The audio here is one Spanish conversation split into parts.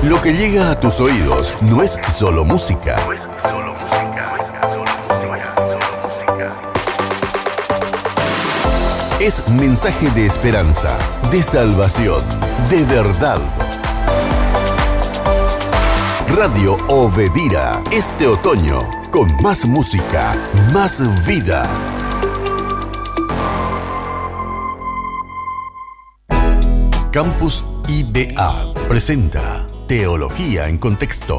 Lo que llega a tus oídos no es solo música. Es mensaje de esperanza, de salvación, de verdad. Radio Obedira, este otoño, con más música, más vida. Campus IBA presenta Teología en Contexto.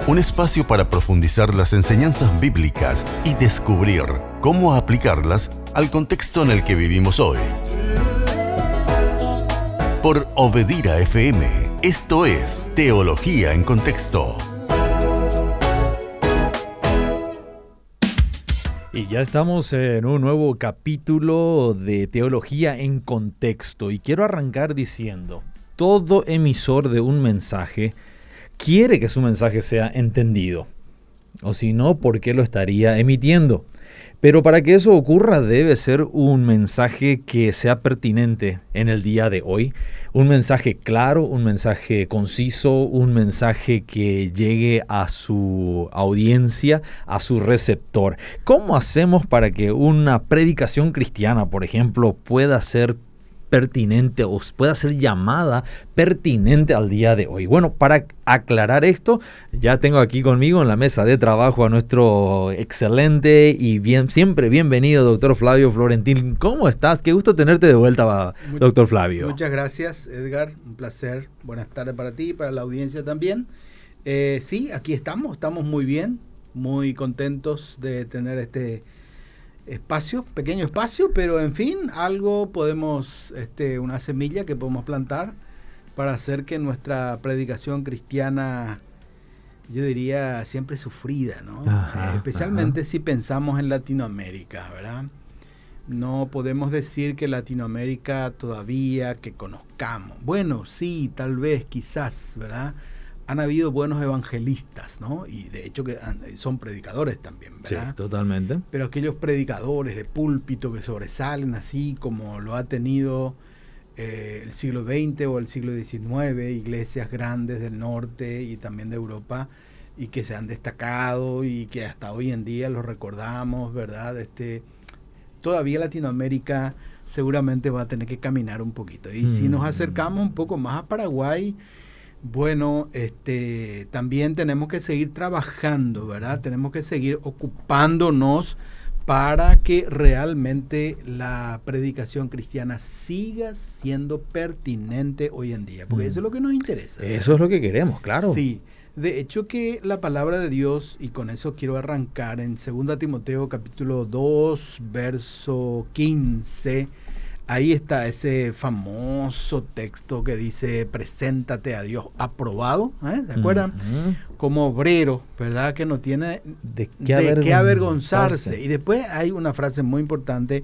Un espacio para profundizar las enseñanzas bíblicas y descubrir cómo aplicarlas al contexto en el que vivimos hoy. Por Obedira FM, esto es Teología en Contexto. Y ya estamos en un nuevo capítulo de Teología en Contexto. Y quiero arrancar diciendo, todo emisor de un mensaje quiere que su mensaje sea entendido. O si no, ¿por qué lo estaría emitiendo? Pero para que eso ocurra debe ser un mensaje que sea pertinente en el día de hoy. Un mensaje claro, un mensaje conciso, un mensaje que llegue a su audiencia, a su receptor. ¿Cómo hacemos para que una predicación cristiana, por ejemplo, pueda ser pertinente o pueda ser llamada pertinente al día de hoy? Bueno, para aclarar esto, ya tengo aquí conmigo en la mesa de trabajo a nuestro excelente y siempre bienvenido doctor Flavio Florentín. ¿Cómo estás? Qué gusto tenerte de vuelta, doctor Flavio. Muchas gracias, Edgar. Un placer. Buenas tardes para ti y para la audiencia también. Sí, aquí estamos muy bien, muy contentos de tener este espacio, pequeño espacio, pero en fin, algo podemos, una semilla que podemos plantar para hacer que nuestra predicación cristiana, yo diría, siempre sufrida, ¿no? Especialmente si pensamos en Latinoamérica, ¿verdad? No podemos decir que Latinoamérica todavía que conozcamos. Bueno, sí, tal vez, quizás, ¿verdad? Han habido buenos evangelistas, ¿no? Y de hecho que son predicadores también, ¿verdad? Sí, totalmente. Pero aquellos predicadores de púlpito que sobresalen así como lo ha tenido el siglo XX o el siglo XIX, iglesias grandes del norte y también de Europa, y que se han destacado y que hasta hoy en día los recordamos, ¿verdad? Todavía Latinoamérica seguramente va a tener que caminar un poquito. Y si nos acercamos un poco más a Paraguay, bueno, también tenemos que seguir trabajando, ¿verdad? Tenemos que seguir ocupándonos para que realmente la predicación cristiana siga siendo pertinente hoy en día, porque eso es lo que nos interesa, ¿verdad? Eso es lo que queremos, claro. Sí, de hecho que la palabra de Dios, y con eso quiero arrancar, en 2 Timoteo capítulo 2, verso 15, ahí está ese famoso texto que dice, preséntate a Dios aprobado, ¿se acuerdan? Como obrero, ¿verdad? Que no tiene de qué avergonzarse. Y después hay una frase muy importante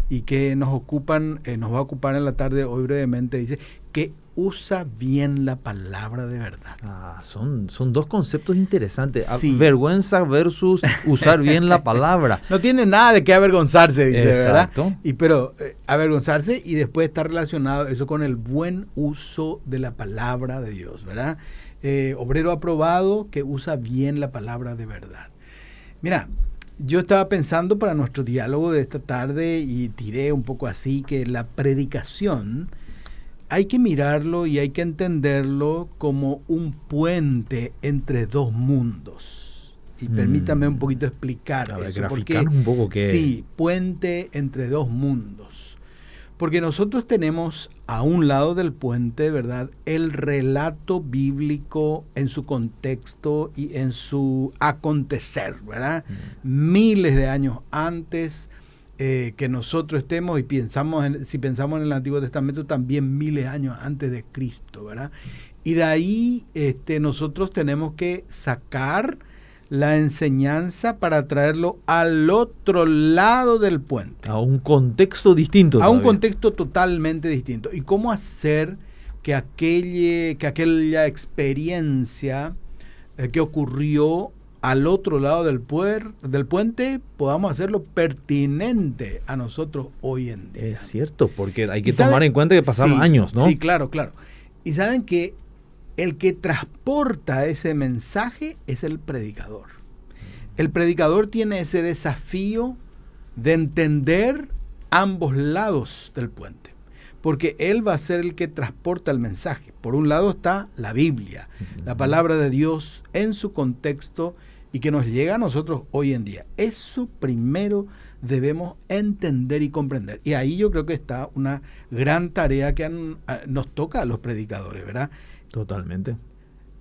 y que nos va a ocupar en la tarde hoy brevemente, dice, que usa bien la palabra de verdad. Son dos conceptos interesantes. Sí. Vergüenza versus usar bien la palabra. No tiene nada de qué avergonzarse, dice, exacto, ¿verdad? Pero avergonzarse y después está relacionado eso con el buen uso de la palabra de Dios, ¿verdad? Obrero aprobado que usa bien la palabra de verdad. Mira, yo estaba pensando para nuestro diálogo de esta tarde y tiré un poco así que la predicación hay que mirarlo y hay que entenderlo como un puente entre dos mundos. Y permítame un poquito explicar eso. Graficar un poco qué. Sí, puente entre dos mundos. Porque nosotros tenemos a un lado del puente, ¿verdad?, el relato bíblico en su contexto y en su acontecer, ¿verdad? Miles de años antes que nosotros estemos, y si pensamos en el Antiguo Testamento, también miles de años antes de Cristo, ¿verdad? Y de ahí nosotros tenemos que sacar la enseñanza para traerlo al otro lado del puente. A un contexto distinto. A todavía. un contexto totalmente distinto. ¿Y cómo hacer que aquella experiencia que ocurrió al otro lado del puente podamos hacerlo pertinente a nosotros hoy en día? Es cierto, porque hay que tomar en cuenta que pasaron años, ¿no? Sí, claro. Y saben que el que transporta ese mensaje es el predicador. El predicador tiene ese desafío de entender ambos lados del puente, porque él va a ser el que transporta el mensaje. Por un lado está la Biblia, la palabra de Dios en su contexto y que nos llega a nosotros hoy en día. Eso primero debemos entender y comprender. Y ahí yo creo que está una gran tarea que nos toca a los predicadores, ¿verdad? Totalmente.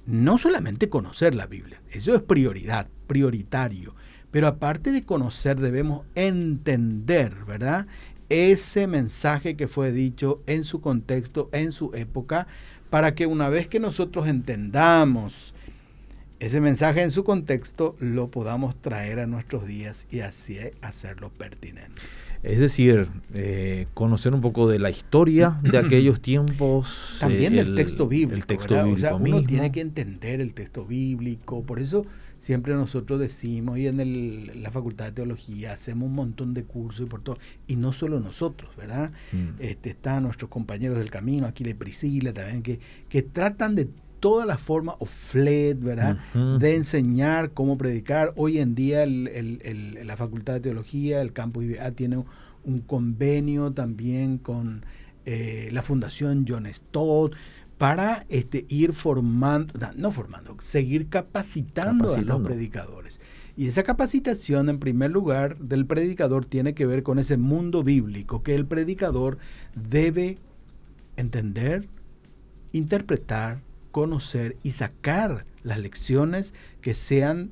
No solamente conocer la Biblia, eso es prioritario, pero aparte de conocer debemos entender, ¿verdad?, ese mensaje que fue dicho en su contexto, en su época, para que una vez que nosotros entendamos ese mensaje en su contexto, lo podamos traer a nuestros días y así hacerlo pertinente. Es decir, conocer un poco de la historia de aquellos tiempos. También del texto bíblico. El texto bíblico, o sea, uno mismo tiene que entender el texto bíblico. Por eso siempre nosotros decimos, y en la Facultad de Teología hacemos un montón de cursos y por todo. Y no solo nosotros, ¿verdad? Están nuestros compañeros del camino, Aquila y Priscila también, que tratan de toda la forma, o FLED, ¿verdad?, de enseñar cómo predicar. Hoy en día la Facultad de Teología, el campus IBA, tiene un convenio también con la Fundación John Stott para ir seguir capacitando a los predicadores. Y esa capacitación, en primer lugar, del predicador tiene que ver con ese mundo bíblico que el predicador debe entender, interpretar, conocer y sacar las lecciones que sean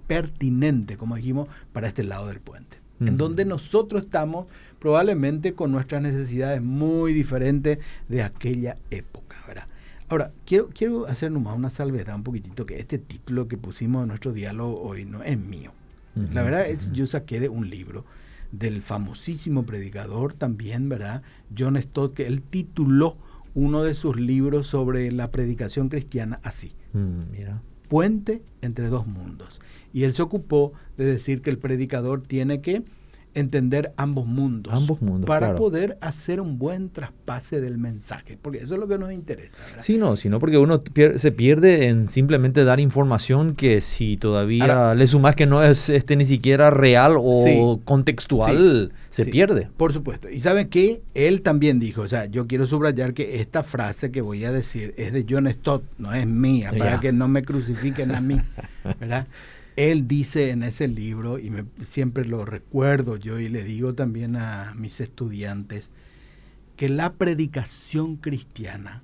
pertinentes, como dijimos, para este lado del puente. En donde nosotros estamos probablemente con nuestras necesidades muy diferentes de aquella época, ¿verdad? Ahora, quiero hacer nomás una salvedad un poquitito, que este título que pusimos en nuestro diálogo hoy no es mío. La verdad es yo saqué de un libro del famosísimo predicador también, ¿verdad?, John Stott, que él tituló uno de sus libros sobre la predicación cristiana así: mira. Puente entre dos mundos. Y él se ocupó de decir que el predicador tiene que entender ambos mundos para claro, poder hacer un buen traspase del mensaje, porque eso es lo que nos interesa, ¿verdad? Sí, sino porque uno se pierde en simplemente dar información que si todavía ahora, le sumas que no es ni siquiera real o contextual, se pierde. Por supuesto. Y ¿saben qué? Él también dijo, o sea, yo quiero subrayar que esta frase que voy a decir es de John Stott, no es mía, para que no me crucifiquen a mí, ¿verdad? Él dice en ese libro, y siempre lo recuerdo yo y le digo también a mis estudiantes, que la predicación cristiana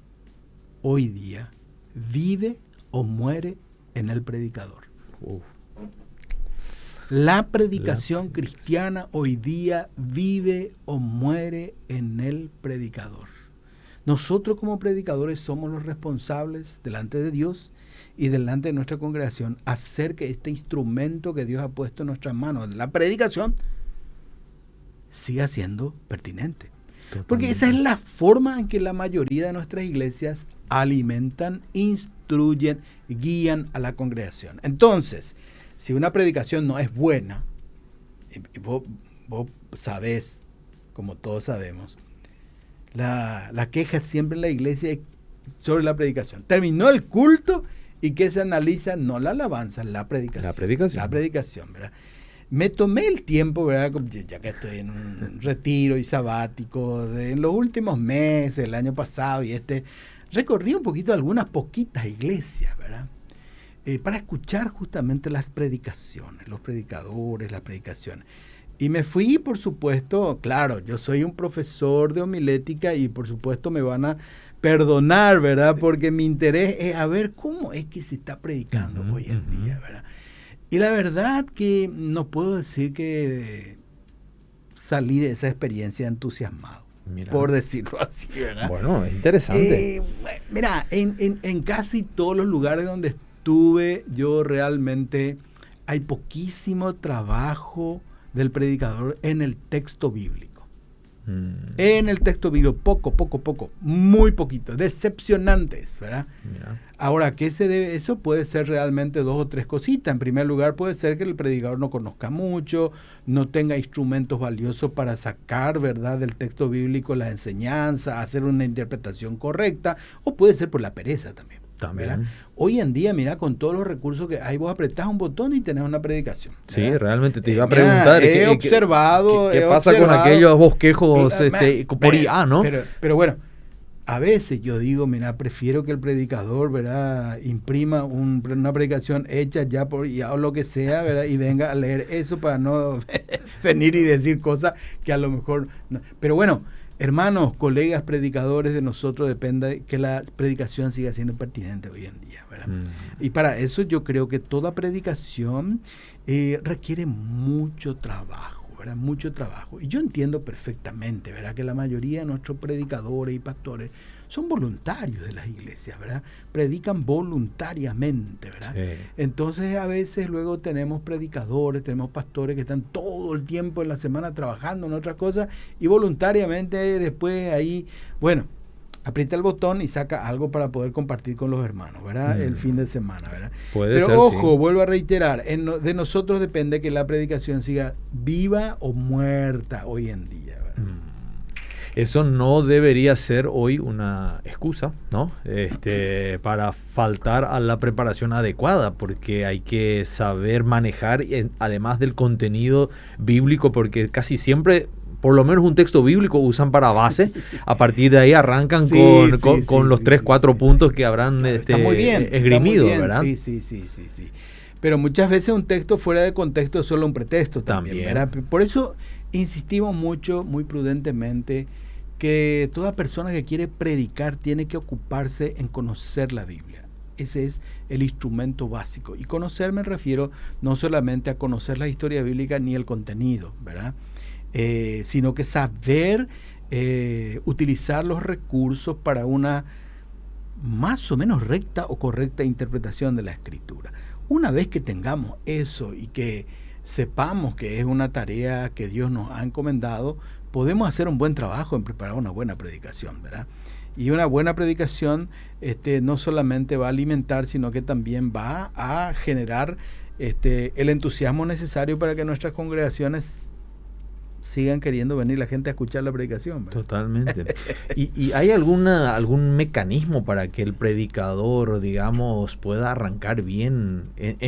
hoy día vive o muere en el predicador. La predicación cristiana hoy día vive o muere en el predicador. Nosotros como predicadores somos los responsables delante de Dios y delante de nuestra congregación hacer que este instrumento que Dios ha puesto en nuestras manos, la predicación, siga siendo pertinente. Totalmente. Porque esa es la forma en que la mayoría de nuestras iglesias alimentan, instruyen, guían a la congregación. Entonces, si una predicación no es buena, vos sabés, como todos sabemos, la queja siempre en la iglesia sobre la predicación. Terminó el culto y que se analiza no la alabanza, la predicación. La predicación, ¿verdad? Me tomé el tiempo, ¿verdad?, ya que estoy en un retiro y sabático, en los últimos meses, el año pasado y recorrí un poquito algunas poquitas iglesias, ¿verdad? Para escuchar justamente las predicaciones, los predicadores, las predicaciones. Y me fui, por supuesto, claro, yo soy un profesor de homilética y por supuesto me van a perdonar, ¿verdad? Porque mi interés es a ver cómo es que se está predicando hoy en día, ¿verdad? Y la verdad que no puedo decir que salí de esa experiencia entusiasmado, por decirlo así, ¿verdad? Bueno, es interesante. Mira, en casi todos los lugares donde estuve, yo realmente hay poquísimo trabajo del predicador en el texto bíblico. En el texto bíblico, poco, muy poquito, decepcionantes, ¿verdad? Mira. Ahora, ¿a qué se debe eso? Puede ser realmente 2 o 3 cositas. En primer lugar, puede ser que el predicador no conozca mucho, no tenga instrumentos valiosos para sacar, ¿verdad?, del texto bíblico la enseñanza, hacer una interpretación correcta, o puede ser por la pereza también. ¿Verdad? Hoy en día, mira, con todos los recursos que hay, vos apretás un botón y tenés una predicación. ¿Verdad? Sí, realmente te iba a preguntar. He observado. ¿Qué pasa con aquellos bosquejos por IA, no? Pero bueno, a veces yo digo, mira, prefiero que el predicador, ¿verdad?, imprima una predicación hecha ya por IA o lo que sea, ¿verdad?, y venga a leer eso para no venir y decir cosas que a lo mejor no. Pero bueno, hermanos, colegas predicadores, de nosotros depende que la predicación siga siendo pertinente hoy en día, ¿verdad? Y para eso yo creo que toda predicación requiere mucho trabajo, ¿verdad? Mucho trabajo. Y yo entiendo perfectamente, ¿verdad?, que la mayoría de nuestros predicadores y pastores son voluntarios de las iglesias, ¿verdad? Predican voluntariamente, ¿verdad? Sí. Entonces a veces luego tenemos predicadores, tenemos pastores que están todo el tiempo en la semana trabajando en otras cosas y voluntariamente después ahí, bueno, aprieta el botón y saca algo para poder compartir con los hermanos, ¿verdad? El fin de semana, ¿verdad? Pero ojo, vuelvo a reiterar, de nosotros depende que la predicación siga viva o muerta hoy en día, ¿verdad? Eso no debería ser hoy una excusa, ¿no? Para faltar a la preparación adecuada, porque hay que saber manejar, además del contenido bíblico, porque casi siempre, por lo menos un texto bíblico usan para base. A partir de ahí arrancan con los 3-4 puntos que habrán está muy bien, esgrimido, está muy bien, ¿verdad? Sí. Pero muchas veces un texto fuera de contexto es solo un pretexto también, ¿verdad? Por eso insistimos mucho, muy prudentemente, que toda persona que quiere predicar tiene que ocuparse en conocer la Biblia. Ese es el instrumento básico. Y conocer me refiero no solamente a conocer la historia bíblica ni el contenido, ¿verdad? Sino que saber utilizar los recursos para una más o menos recta o correcta interpretación de la Escritura. Una vez que tengamos eso y que sepamos que es una tarea que Dios nos ha encomendado, podemos hacer un buen trabajo en preparar una buena predicación, ¿verdad? Y una buena predicación no solamente va a alimentar, sino que también va a generar el entusiasmo necesario para que nuestras congregaciones sigan queriendo venir la gente a escuchar la predicación, ¿verdad? Totalmente. ¿Y hay algún mecanismo para que el predicador, digamos, pueda arrancar bien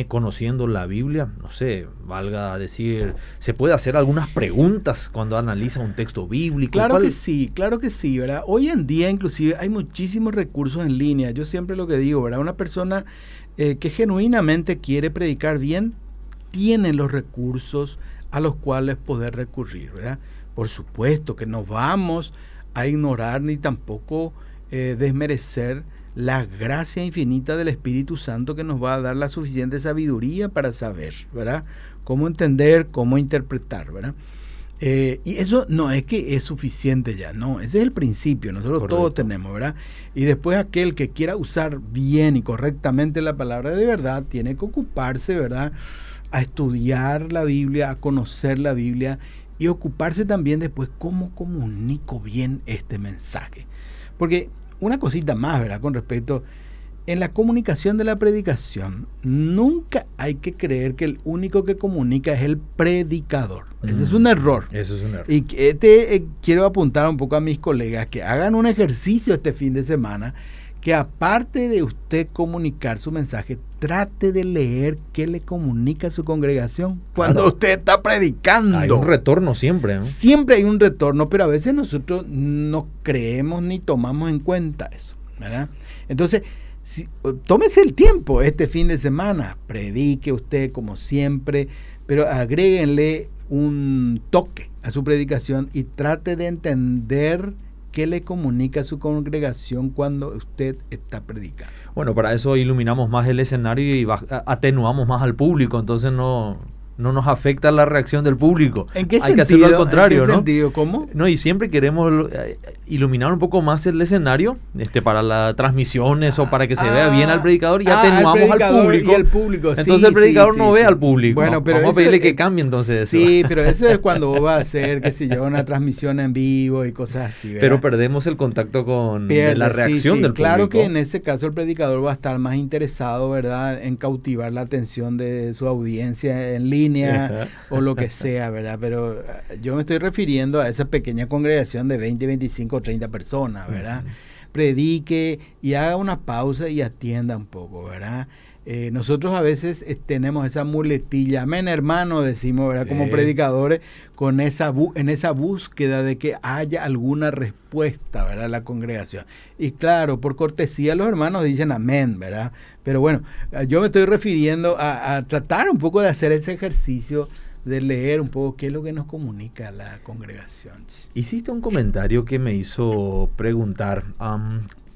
conociendo la Biblia? No sé, valga decir, ¿se puede hacer algunas preguntas cuando analiza un texto bíblico? Claro que sí, ¿verdad? Hoy en día inclusive hay muchísimos recursos en línea. Yo siempre lo que digo, ¿verdad? Una persona que genuinamente quiere predicar bien, tiene los recursos a los cuales poder recurrir, ¿verdad? Por supuesto que no vamos a ignorar ni tampoco desmerecer la gracia infinita del Espíritu Santo que nos va a dar la suficiente sabiduría para saber, ¿verdad?, cómo entender, cómo interpretar, ¿verdad? Y eso no es que es suficiente ya, no, ese es el principio, nosotros Correcto. Todos tenemos, ¿verdad? Y después aquel que quiera usar bien y correctamente la palabra de verdad tiene que ocuparse, ¿verdad?, a estudiar la Biblia, a conocer la Biblia y ocuparse también después cómo comunico bien este mensaje. Porque una cosita más, ¿verdad?, con respecto, en la comunicación de la predicación, nunca hay que creer que el único que comunica es el predicador. Ese es un error. Eso es un error. Y quiero apuntar un poco a mis colegas que hagan un ejercicio este fin de semana, que aparte de usted comunicar su mensaje, trate de leer qué le comunica a su congregación cuando usted está predicando. Hay un retorno siempre, ¿no? Siempre hay un retorno, pero a veces nosotros no creemos ni tomamos en cuenta eso, ¿verdad? Entonces, tómese el tiempo este fin de semana, predique usted como siempre, pero agréguenle un toque a su predicación y trate de entender qué le comunica a su congregación cuando usted está predicando. Bueno, para eso iluminamos más el escenario y atenuamos más al público, entonces no no nos afecta la reacción del público. ¿En qué Hay sentido? que hacerlo al contrario, ¿En qué ¿no? sentido? ¿Cómo? No, y siempre queremos iluminar un poco más el escenario para las transmisiones o para que se vea bien al predicador y atenuamos al público. Y el público. Entonces sí, el predicador sí, no sí, ve sí. al público. Bueno, pero vamos a pedirle que cambie entonces eso. Sí, pero eso es cuando vos vas a hacer, qué sé yo, una transmisión en vivo y cosas así, ¿verdad? Pero perdemos el contacto con la reacción del público. Claro que en ese caso el predicador va a estar más interesado, ¿verdad?, en cautivar la atención de su audiencia en línea o lo que sea, ¿verdad? Pero yo me estoy refiriendo a esa pequeña congregación de 20, 25 o 30 personas, ¿verdad? Predique y haga una pausa y atienda un poco, ¿verdad? Nosotros a veces tenemos esa muletilla, amén hermano, decimos, ¿verdad? Sí. Como predicadores, con en esa búsqueda de que haya alguna respuesta, ¿verdad? La congregación. Y claro, por cortesía los hermanos dicen amén, ¿verdad? Pero bueno, yo me estoy refiriendo a tratar un poco de hacer ese ejercicio de leer un poco qué es lo que nos comunica la congregación. Hiciste un comentario que me hizo preguntar,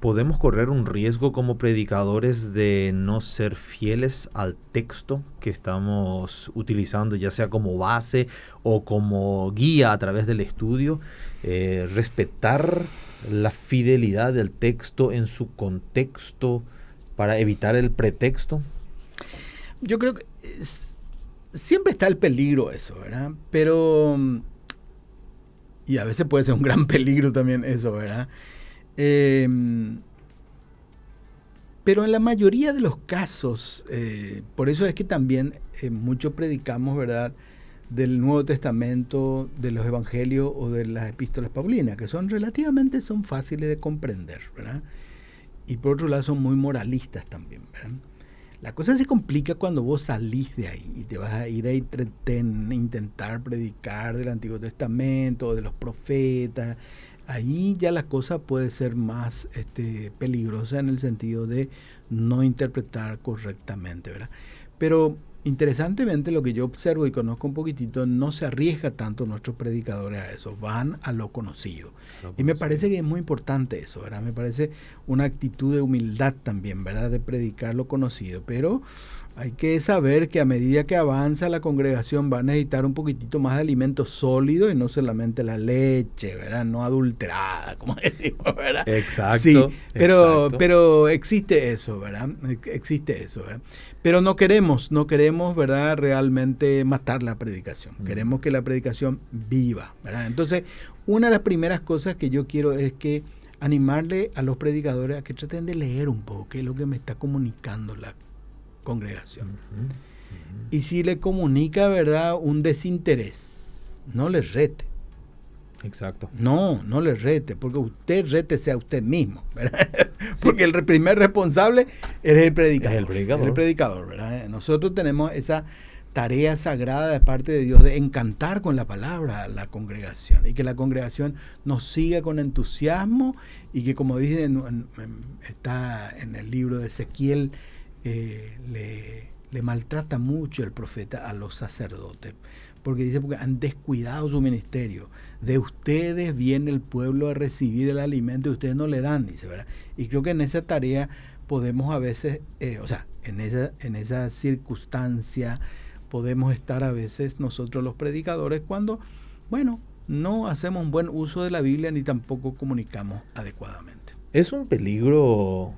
¿podemos correr un riesgo como predicadores de no ser fieles al texto que estamos utilizando, ya sea como base o como guía a través del estudio? Respetar la fidelidad del texto en su contexto para evitar el pretexto. Yo creo que siempre está el peligro eso, ¿verdad? Pero, y a veces puede ser un gran peligro también eso, ¿verdad? Pero en la mayoría de los casos, por eso es que también mucho predicamos, ¿verdad?, del Nuevo Testamento, de los Evangelios o de las Epístolas Paulinas, que son fáciles de comprender, ¿verdad? Y por otro lado son muy moralistas también, ¿verdad? La cosa se complica cuando vos salís de ahí y te vas a ir a intentar predicar del Antiguo Testamento, de los profetas. Ahí ya la cosa puede ser más peligrosa en el sentido de no interpretar correctamente, ¿verdad? Pero interesantemente lo que yo observo y conozco un poquitito, no se arriesga tanto nuestros predicadores a eso, van a lo conocido. Y me parece que es muy importante eso, ¿verdad? Me parece una actitud de humildad también, ¿verdad? De predicar lo conocido, pero hay que saber que a medida que avanza la congregación va a necesitar un poquitito más de alimento sólido y no solamente la leche, ¿verdad? No adulterada, como decimos, ¿verdad? Exacto. Sí, exacto. pero existe eso, ¿verdad? Existe eso, ¿verdad? Pero no queremos, ¿verdad?, realmente matar la predicación. Queremos que la predicación viva, ¿verdad? Entonces, una de las primeras cosas que yo quiero es que animarle a los predicadores a que traten de leer un poco qué es lo que me está comunicando la congregación. Y si le comunica, ¿verdad?, un desinterés, no le rete. Exacto. No le rete, porque usted rétese a usted mismo, ¿verdad? Sí. Porque el primer responsable es el predicador. Es el predicador, ¿verdad? Nosotros tenemos esa tarea sagrada de parte de Dios de encantar con la palabra a la congregación y que la congregación nos siga con entusiasmo y que, como dice está en el libro de Ezequiel, le maltrata mucho el profeta a los sacerdotes, porque dice, porque han descuidado su ministerio. De ustedes viene el pueblo a recibir el alimento y ustedes no le dan, dice, ¿verdad? Y creo que en esa tarea podemos a veces, en esa circunstancia, podemos estar a veces nosotros los predicadores cuando, bueno, no hacemos un buen uso de la Biblia ni tampoco comunicamos adecuadamente. Es un peligro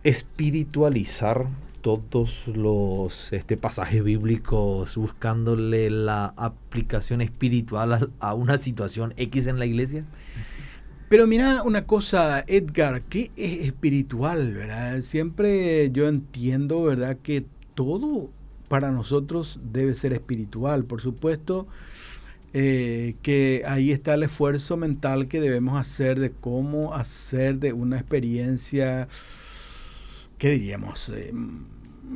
espiritualizar todos los pasajes bíblicos buscándole la aplicación espiritual a una situación X en la iglesia. Pero mira una cosa, Edgar, ¿qué es espiritual, verdad? Siempre yo entiendo, ¿verdad?, que todo para nosotros debe ser espiritual. Por supuesto que ahí está el esfuerzo mental que debemos hacer de cómo hacer de una experiencia, ¿qué diríamos?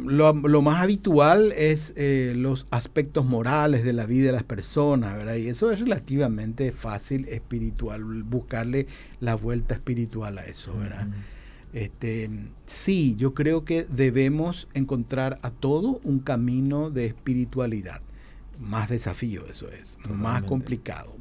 Lo más habitual es los aspectos morales de la vida de las personas, ¿verdad? Y eso es relativamente fácil espiritual, buscarle la vuelta espiritual a eso, ¿verdad? Sí, yo creo que debemos encontrar a todo un camino de espiritualidad. Más desafío eso es, más complicado,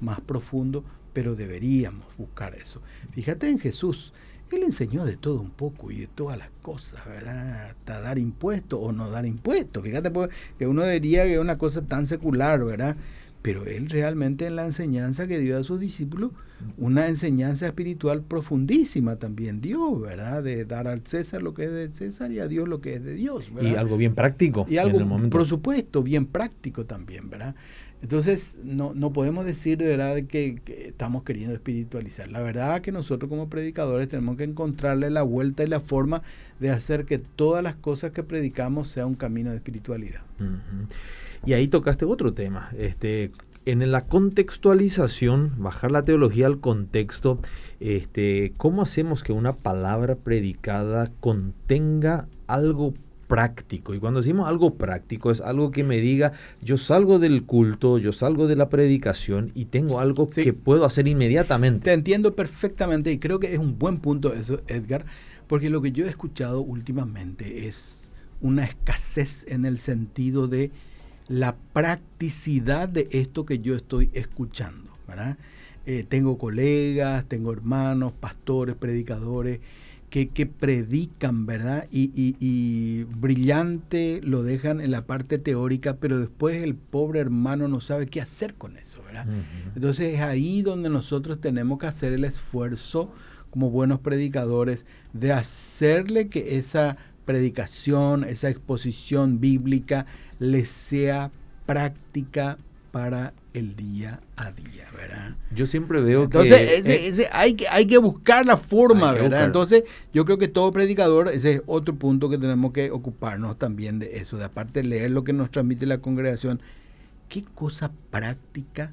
más profundo, pero deberíamos buscar eso. Fíjate en Jesús. Él enseñó de todo un poco y de todas las cosas, ¿verdad? Hasta dar impuestos o no dar impuestos. Fíjate pues, que uno diría que es una cosa tan secular, ¿verdad? Pero él realmente en la enseñanza que dio a sus discípulos, una enseñanza espiritual profundísima también dio, ¿verdad? De dar al César lo que es de César y a Dios lo que es de Dios, ¿verdad? Y algo bien práctico. Y algo, en el momento. por supuesto, bien práctico también, ¿verdad? Entonces, no podemos decir de verdad que estamos queriendo espiritualizar. La verdad que nosotros como predicadores tenemos que encontrarle la vuelta y la forma de hacer que todas las cosas que predicamos sea un camino de espiritualidad. Uh-huh. Y ahí tocaste otro tema. En la contextualización, bajar la teología al contexto, ¿cómo hacemos que una palabra predicada contenga algo práctico? Y cuando decimos algo práctico, es algo que me diga, yo salgo del culto, yo salgo de la predicación y tengo algo que puedo hacer inmediatamente. Te entiendo perfectamente y creo que es un buen punto eso, Edgar, porque lo que yo he escuchado últimamente es una escasez en el sentido de la practicidad de esto que yo estoy escuchando, ¿verdad? Tengo colegas, tengo hermanos, pastores, predicadores, que predican, ¿verdad? Y brillante lo dejan en la parte teórica, pero después el pobre hermano no sabe qué hacer con eso, ¿verdad? Uh-huh. Entonces es ahí donde nosotros tenemos que hacer el esfuerzo como buenos predicadores de hacerle que esa predicación, esa exposición bíblica les sea práctica para el día a día, ¿verdad? Yo siempre veo entonces, hay que buscar la forma, ¿verdad? Entonces, yo creo que todo predicador, ese es otro punto que tenemos que ocuparnos también de eso, de aparte de leer lo que nos transmite la congregación, ¿qué cosa práctica,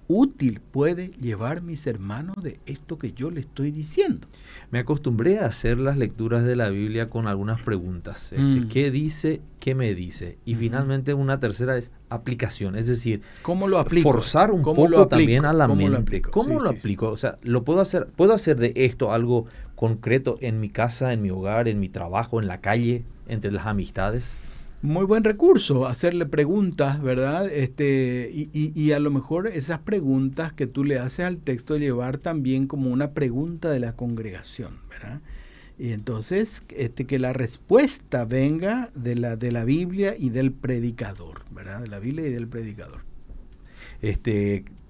útil puede llevar mis hermanos de esto que yo le estoy diciendo? Me acostumbré a hacer las lecturas de la Biblia con algunas preguntas. ¿Qué dice? ¿Qué me dice? Y finalmente una tercera es aplicación, es decir, ¿cómo lo aplico? Forzar un poco también a la mente. ¿Cómo lo aplico? O sea, ¿lo puedo hacer de esto algo concreto en mi casa, en mi hogar, en mi trabajo, en la calle, entre las amistades? Muy buen recurso, hacerle preguntas, ¿verdad? Y a lo mejor esas preguntas que tú le haces al texto llevar también como una pregunta de la congregación, ¿verdad? Y entonces que la respuesta venga de la Biblia y del predicador, ¿verdad? De la Biblia y del predicador.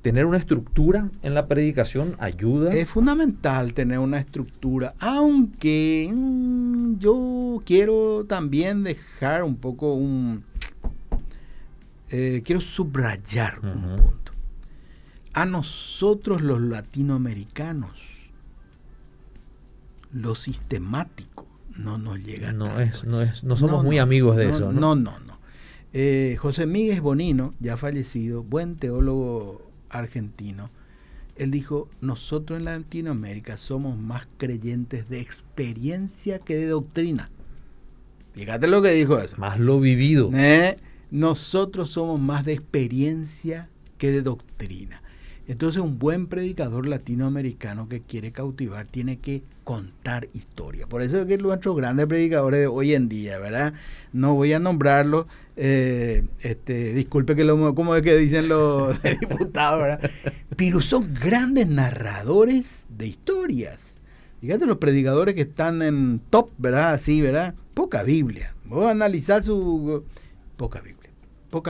Tener una estructura en la predicación ayuda. Es fundamental tener una estructura, aunque yo quiero también dejar un poco quiero subrayar un punto. A nosotros los latinoamericanos, lo sistemático no nos llega no somos muy amigos de eso, ¿no? No. José Miguel Bonino, ya fallecido, buen teólogo argentino, él dijo, nosotros en Latinoamérica somos más creyentes de experiencia que de doctrina. Fíjate lo que dijo eso. Más lo vivido. Nosotros somos más de experiencia que de doctrina. Entonces un buen predicador latinoamericano que quiere cautivar tiene que contar historia. Por eso es que nuestros grandes predicadores de hoy en día, ¿verdad? No voy a nombrarlos, disculpe que como es que dicen los diputados, ¿verdad? Pero son grandes narradores de historias. Fíjate los predicadores que están en top, ¿verdad? Así, ¿verdad? Poca Biblia. Voy a analizar poca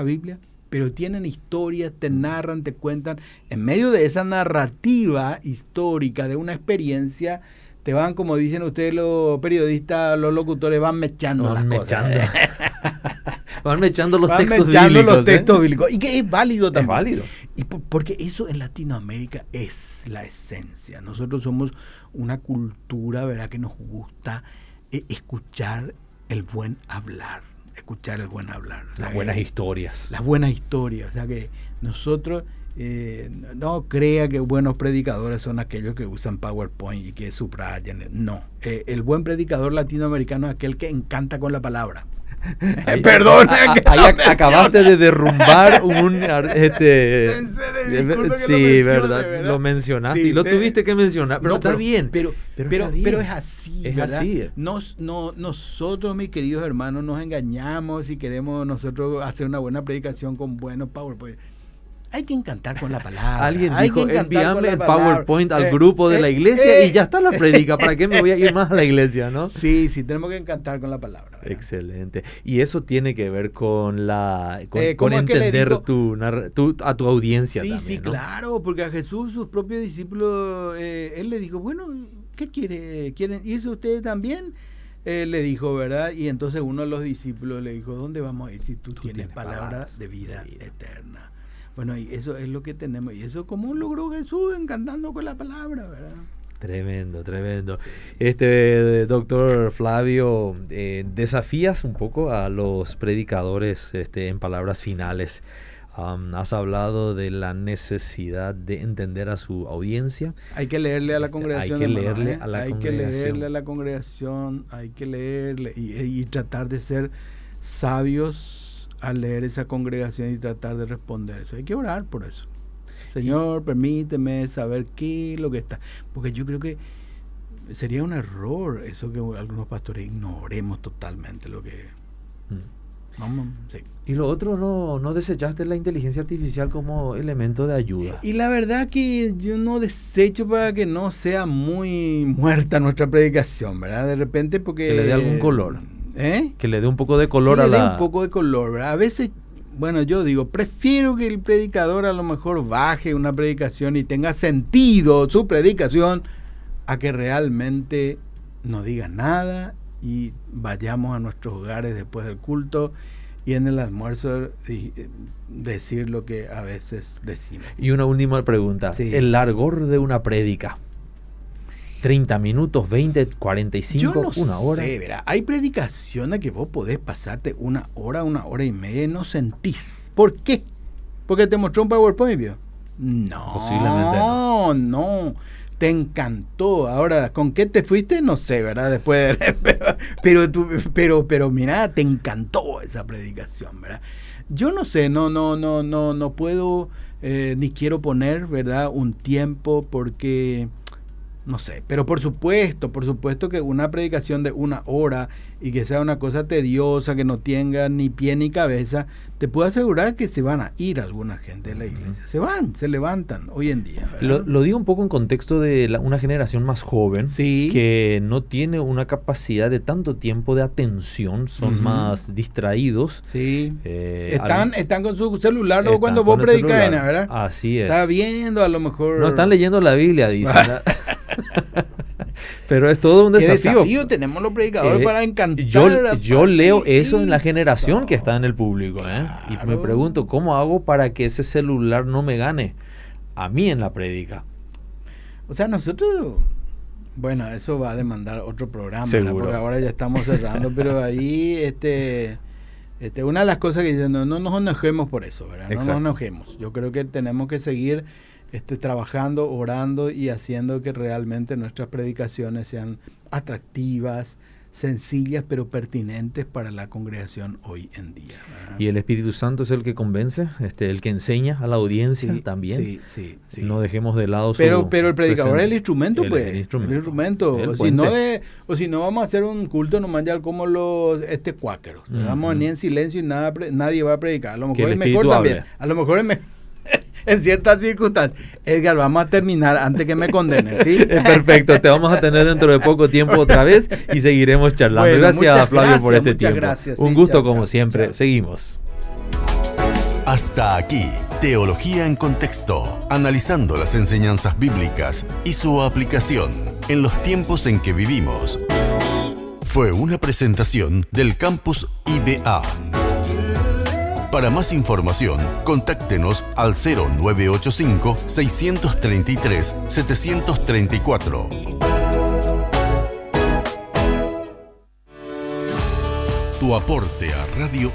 Biblia. Pero tienen historias, te narran, te cuentan. En medio de esa narrativa histórica de una experiencia, te van, como dicen ustedes los periodistas, los locutores, van mechando las cosas. Van mechando los textos bíblicos. Y que es válido también. Es válido. Y porque eso en Latinoamérica es la esencia. Nosotros somos una cultura, ¿verdad?, que nos gusta escuchar el buen hablar. Las buenas historias. Las buenas historias. O sea que nosotros no crea que buenos predicadores son aquellos que usan PowerPoint y que subrayan. No. El buen predicador latinoamericano es aquel que encanta con la palabra. Perdón. Acabaste de derrumbar un... sí, verdad. Lo mencionaste. Sí, y lo tuviste que mencionar. Pero está bien. Pero es así. Es ¿verdad? así. Nosotros, mis queridos hermanos, nos engañamos y queremos nosotros hacer una buena predicación con buenos PowerPoint. hay que encantar con la palabra. Alguien hay dijo, que encantar con envíame la el palabra. PowerPoint al grupo de la iglesia y ya está la prédica. ¿Para qué me voy a ir más a la iglesia, no? Sí, tenemos que encantar con la palabra, ¿verdad? Excelente. Y eso tiene que ver con con ¿cómo es que le entender digo? a tu audiencia Sí, también, sí, ¿no? claro, porque a Jesús, sus propios discípulos, él le dijo, bueno, ¿qué quieren irse ustedes también? Le dijo, ¿verdad? Y entonces uno de los discípulos le dijo, ¿dónde vamos a ir si tú tienes palabras de vida eterna? Bueno, y eso es lo que tenemos. ¿Y eso cómo logró Jesús? Encantando con la palabra, ¿verdad? Tremendo, tremendo. Doctor Flavio, desafías un poco a los predicadores en palabras finales. Has hablado de la necesidad de entender a su audiencia. Hay que leerle a la congregación. Hay que leerle a la congregación. Hay que leerle a la congregación, hay que leerle y tratar de ser sabios al leer esa congregación y tratar de responder eso. Hay que orar por eso. Señor, permíteme saber qué es lo que está. Porque yo creo que sería un error eso que algunos pastores ignoremos totalmente lo que... Vamos, sí. Y lo otro, no desechaste la inteligencia artificial como elemento de ayuda. Y la verdad que yo no desecho para que no sea muy muerta nuestra predicación, ¿verdad? De repente porque... Que le dé algún color. ¿Eh? Que le dé un poco de color a la... Que le dé un poco de color, ¿verdad? A veces, bueno, yo digo, prefiero que el predicador a lo mejor baje una predicación y tenga sentido su predicación a que realmente no diga nada y vayamos a nuestros hogares después del culto y en el almuerzo decir lo que a veces decimos. Y una última pregunta. Sí. El largor de una prédica. 30 minutos, 20, 45, yo no una hora. sé, verá, hay predicaciones que vos podés pasarte una hora y media y no sentís. ¿Por qué? ¿Porque te mostró un PowerPoint, ¿vio? No. Posiblemente no. Te encantó. Ahora, ¿con qué te fuiste? No sé, ¿verdad? Después de... pero mira, te encantó esa predicación, ¿verdad? Yo no sé, no puedo ni quiero poner, ¿verdad? Un tiempo porque... No sé, pero por supuesto que una predicación de una hora y que sea una cosa tediosa, que no tenga ni pie ni cabeza, te puedo asegurar que se van a ir alguna gente de la iglesia. Se levantan hoy en día. Lo digo un poco en contexto de una generación más joven, sí, que no tiene una capacidad de tanto tiempo de atención, son más distraídos. Sí. Están con su celular luego cuando vos predicas, ¿verdad? Así es. Está viendo a lo mejor... No están leyendo la Biblia, dicen. Pero es todo un desafío. ¿Qué desafío tenemos los predicadores para encantar? Yo leo eso en la generación que está en el público, ¿eh? Claro. Y me pregunto, ¿cómo hago para que ese celular no me gane a mí en la prédica? O sea, nosotros... Bueno, eso va a demandar otro programa, porque ahora ya estamos cerrando, pero ahí una de las cosas que dicen, no nos enojemos por eso, ¿verdad? No nos enojemos. Yo creo que tenemos que seguir trabajando, orando y haciendo que realmente nuestras predicaciones sean atractivas, sencillas, pero pertinentes para la congregación hoy en día, ¿verdad? Y el Espíritu Santo es el que convence, el que enseña a la audiencia también. Sí. No dejemos de lado pero el predicador es el instrumento, pues. El instrumento. O si no vamos a hacer un culto nomás ya como los cuáqueros. Vamos a venir en silencio y nadie va a predicar. A lo mejor es mejor también. A lo mejor es mejor. En ciertas circunstancias. Edgar, vamos a terminar antes que me condenen, ¿sí? Perfecto, te vamos a tener dentro de poco tiempo otra vez y seguiremos charlando. Bueno, gracias, Flavio, por este tiempo. Gracias, un gusto como siempre. Chao. Seguimos. Hasta aquí, Teología en Contexto, analizando las enseñanzas bíblicas y su aplicación en los tiempos en que vivimos. Fue una presentación del Campus IBA. Para más información, contáctenos al 0985-633-734. Tu aporte a Radio